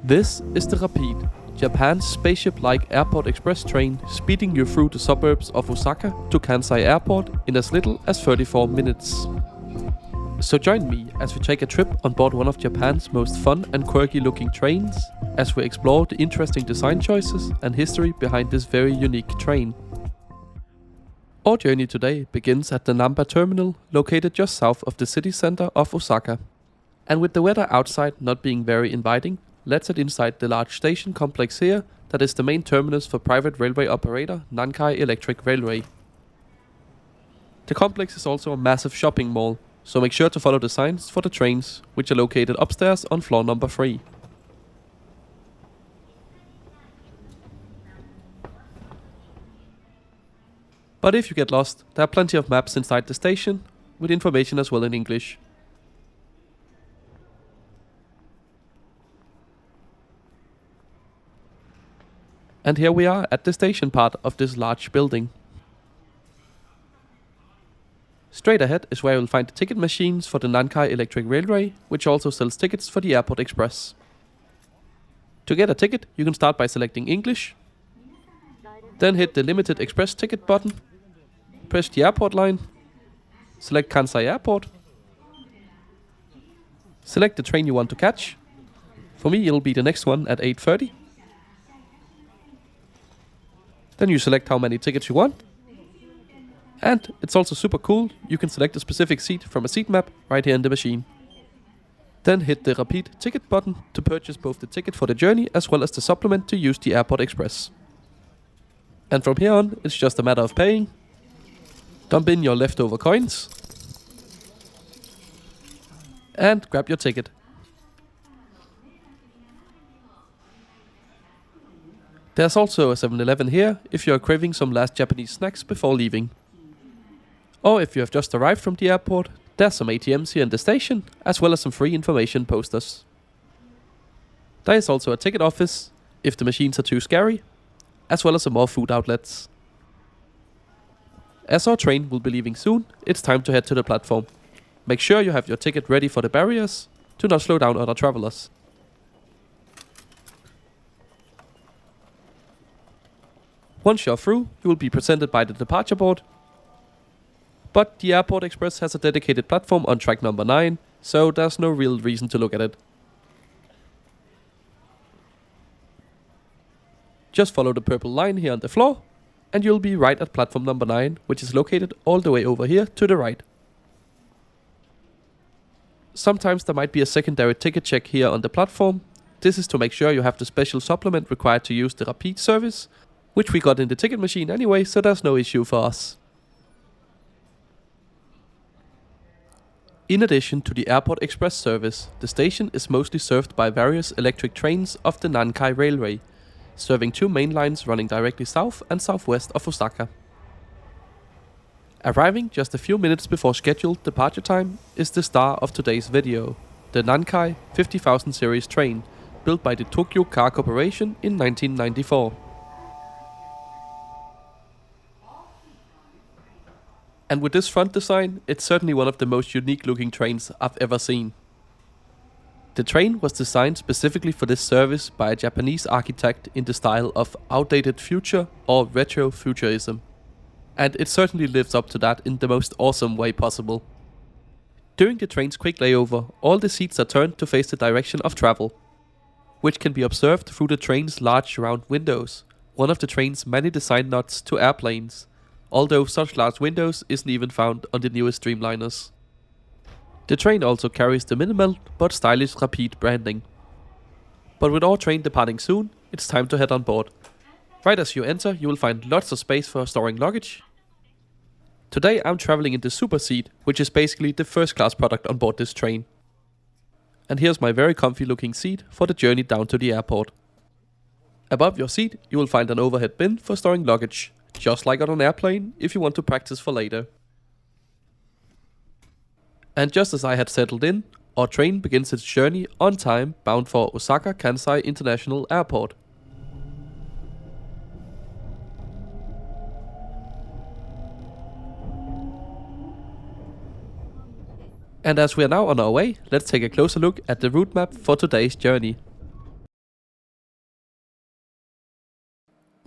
This is the Rapi, Japan's spaceship-like airport express train speeding you through the suburbs of Osaka to Kansai airport in as little as 34 minutes. So join me as we take a trip on board one of Japan's most fun and quirky looking trains, as we explore the interesting design choices and history behind this very unique train. Our journey today begins at the Namba terminal, located just south of the city center of Osaka. And with the weather outside not being very inviting, let's head inside the large station complex here that is the main terminus for private railway operator Nankai Electric Railway. The complex is also a massive shopping mall, so make sure to follow the signs for the trains, which are located upstairs on floor number 3. But if you get lost, there are plenty of maps inside the station, with information as well in English. And here we are at the station part of this large building. Straight ahead is where you'll find the ticket machines for the Nankai Electric Railway, which also sells tickets for the Airport Express. To get a ticket, you can start by selecting English, then hit the Limited Express Ticket button, press the airport line, select Kansai Airport, select the train you want to catch. For me, it'll be the next one at 8:30. Then you select how many tickets you want. And it's also super cool, you can select a specific seat from a seat map right here in the machine. Then hit the Repeat Ticket button to purchase both the ticket for the journey as well as the supplement to use the Airport Express. And from here on, it's just a matter of paying. Dump in your leftover coins. And grab your ticket. There's also a 7-Eleven here if you are craving some last Japanese snacks before leaving. Or if you have just arrived from the airport, there's some ATMs here in the station, as well as some free information posters. There is also a ticket office, if the machines are too scary, as well as some more food outlets. As our train will be leaving soon, it's time to head to the platform. Make sure you have your ticket ready for the barriers, to not slow down other travelers. Once you're through, you will be presented by the departure board. But the Airport Express has a dedicated platform on track number 9, so there's no real reason to look at it. Just follow the purple line here on the floor, and you'll be right at platform number 9, which is located all the way over here to the right. Sometimes there might be a secondary ticket check here on the platform. This is to make sure you have the special supplement required to use the Rapi service, which we got in the ticket machine anyway, so there's no issue for us. In addition to the Airport Express service, the station is mostly served by various electric trains of the Nankai Railway, serving 2 main lines running directly south and southwest of Osaka. Arriving just a few minutes before scheduled departure time is the star of today's video, the Nankai 50,000 series train, built by the Tokyo Car Corporation in 1994. And with this front design, it's certainly one of the most unique looking trains I've ever seen. The train was designed specifically for this service by a Japanese architect in the style of outdated future or retro futurism. And it certainly lives up to that in the most awesome way possible. During the train's quick layover, all the seats are turned to face the direction of travel, which can be observed through the train's large round windows, one of the train's many design nods to airplanes. Although such large windows isn't even found on the newest Dreamliners. The train also carries the minimal but stylish Rapi branding. But with our train departing soon, it's time to head on board. Right as you enter, you will find lots of space for storing luggage. Today I'm traveling in the Super Seat, which is basically the first class product on board this train. And here's my very comfy looking seat for the journey down to the airport. Above your seat, you will find an overhead bin for storing luggage. Just like on an airplane, if you want to practice for later. And just as I had settled in, our train begins its journey on time, bound for Osaka Kansai International Airport. And as we are now on our way, let's take a closer look at the route map for today's journey.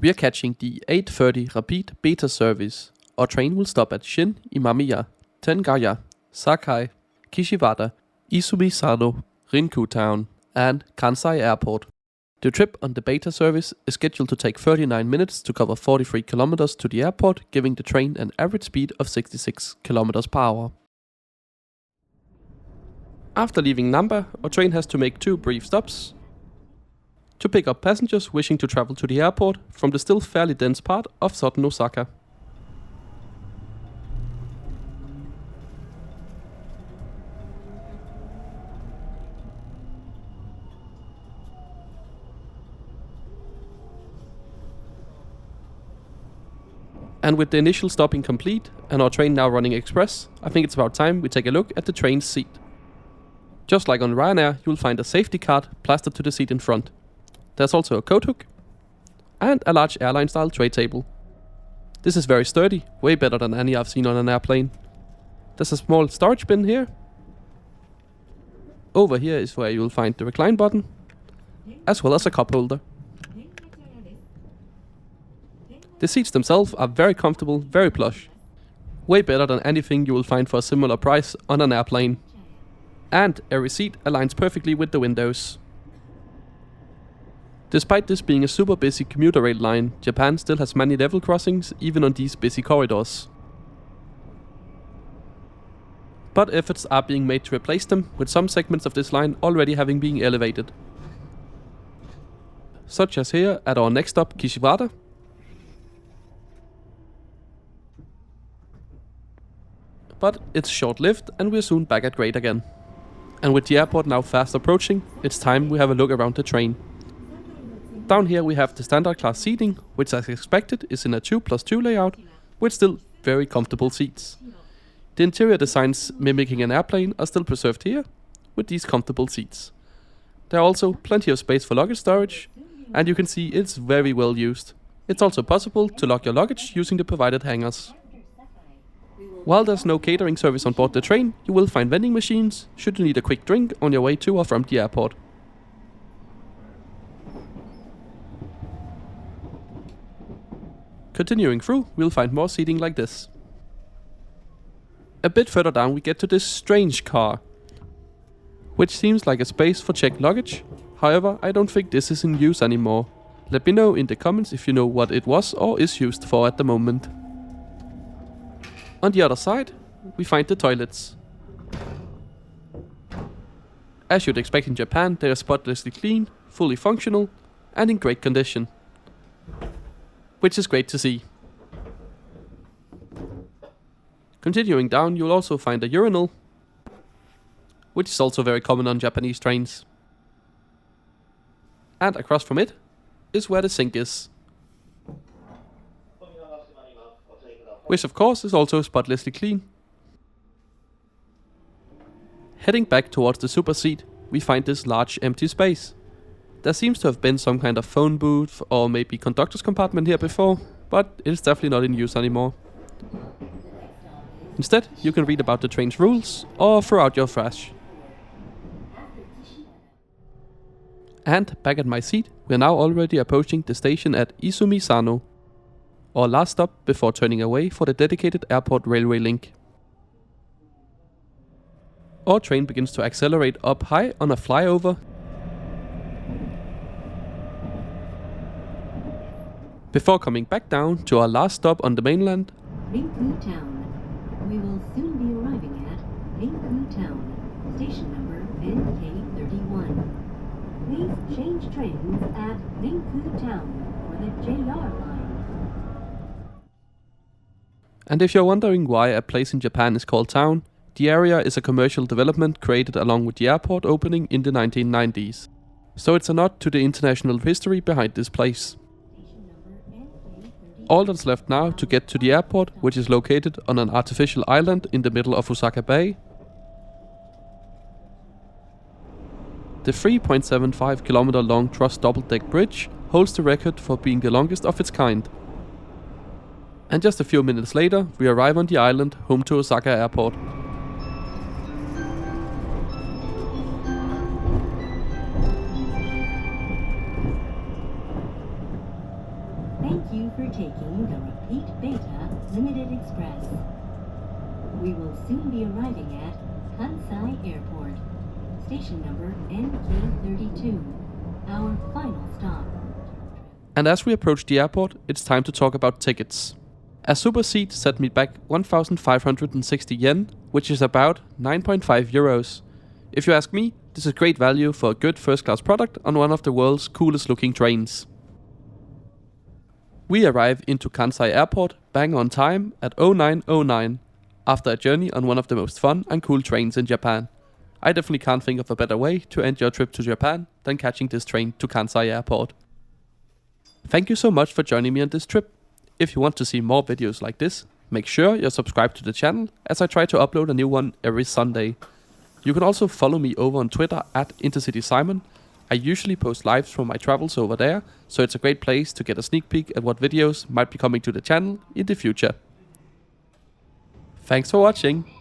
We are catching the 8:30 Rapid Beta service. Our train will stop at Shin, Imamiya, Tengaya, Sakai, Kishiwada, Izumi Sano, Rinku Town, and Kansai Airport. The trip on the beta service is scheduled to take 39 minutes to cover 43 kilometers to the airport, giving the train an average speed of 66 kilometers per hour. After leaving Namba, our train has to make 2 brief stops to pick up passengers wishing to travel to the airport from the still fairly dense part of southern Osaka. And with the initial stopping complete and our train now running express, I think it's about time we take a look at the train's seat. Just like on Ryanair, you will find a safety card plastered to the seat in front. There's also a coat hook and a large airline-style tray table. This is very sturdy, way better than any I've seen on an airplane. There's a small storage bin here. Over here is where you will find the recline button, as well as a cup holder. The seats themselves are very comfortable, very plush. Way better than anything you will find for a similar price on an airplane. And every seat aligns perfectly with the windows. Despite this being a super busy commuter rail line, Japan still has many level crossings even on these busy corridors. But efforts are being made to replace them, with some segments of this line already having been elevated. Such as here at our next stop, Kishiwada. But it's short-lived and we're soon back at grade again. And with the airport now fast approaching, it's time we have a look around the train. Down here we have the standard class seating, which as expected is in a 2+2 layout, with still very comfortable seats. The interior designs mimicking an airplane are still preserved here, with these comfortable seats. There are also plenty of space for luggage storage, and you can see it's very well used. It's also possible to lock your luggage using the provided hangers. While there's no catering service on board the train, you will find vending machines should you need a quick drink on your way to or from the airport. Continuing through, we'll find more seating like this. A bit further down we get to this strange car, which seems like a space for checked luggage. However, I don't think this is in use anymore. Let me know in the comments if you know what it was or is used for at the moment. On the other side, we find the toilets. As you'd expect in Japan, they are spotlessly clean, fully functional, and in great condition. Which is great to see. Continuing down, you'll also find a urinal, which is also very common on Japanese trains. And across from it is where the sink is. Which of course is also spotlessly clean. Heading back towards the super seat, we find this large empty space. There seems to have been some kind of phone booth or maybe conductor's compartment here before, but it is definitely not in use anymore. Instead, you can read about the train's rules or throw out your trash. And back at my seat, we are now already approaching the station at Izumi Sano, our last stop before turning away for the dedicated airport railway link. Our train begins to accelerate up high on a flyover before coming back down to our last stop on the mainland. Rinku Town. We will soon be arriving at Rinku Town, station number NK31. Please change trains at Rinku Town for the JR line. And if you're wondering why a place in Japan is called town, the area is a commercial development created along with the airport opening in the 1990s. So it's a nod to the international history behind this place. All that's left now to get to the airport, which is located on an artificial island in the middle of Osaka Bay. The 3.75 kilometer long truss double-deck bridge holds the record for being the longest of its kind. And just a few minutes later, we arrive on the island, home to Osaka Airport. Thank you for taking the Repeat Beta Limited Express. We will soon be arriving at Kansai Airport, station number NK32, our final stop. And as we approach the airport, it's time to talk about tickets. A super seat set me back 1,560 yen, which is about 9.5 euros. If you ask me, this is great value for a good first class product on one of the world's coolest looking trains. We arrive into Kansai Airport bang on time at 09:09 after a journey on one of the most fun and cool trains in Japan. I definitely can't think of a better way to end your trip to Japan than catching this train to Kansai Airport. Thank you so much for joining me on this trip. If you want to see more videos like this, make sure you're subscribed to the channel as I try to upload a new one every Sunday. You can also follow me over on Twitter at IntercitySimon. I usually post lives from my travels over there, so it's a great place to get a sneak peek at what videos might be coming to the channel in the future. Thanks for watching!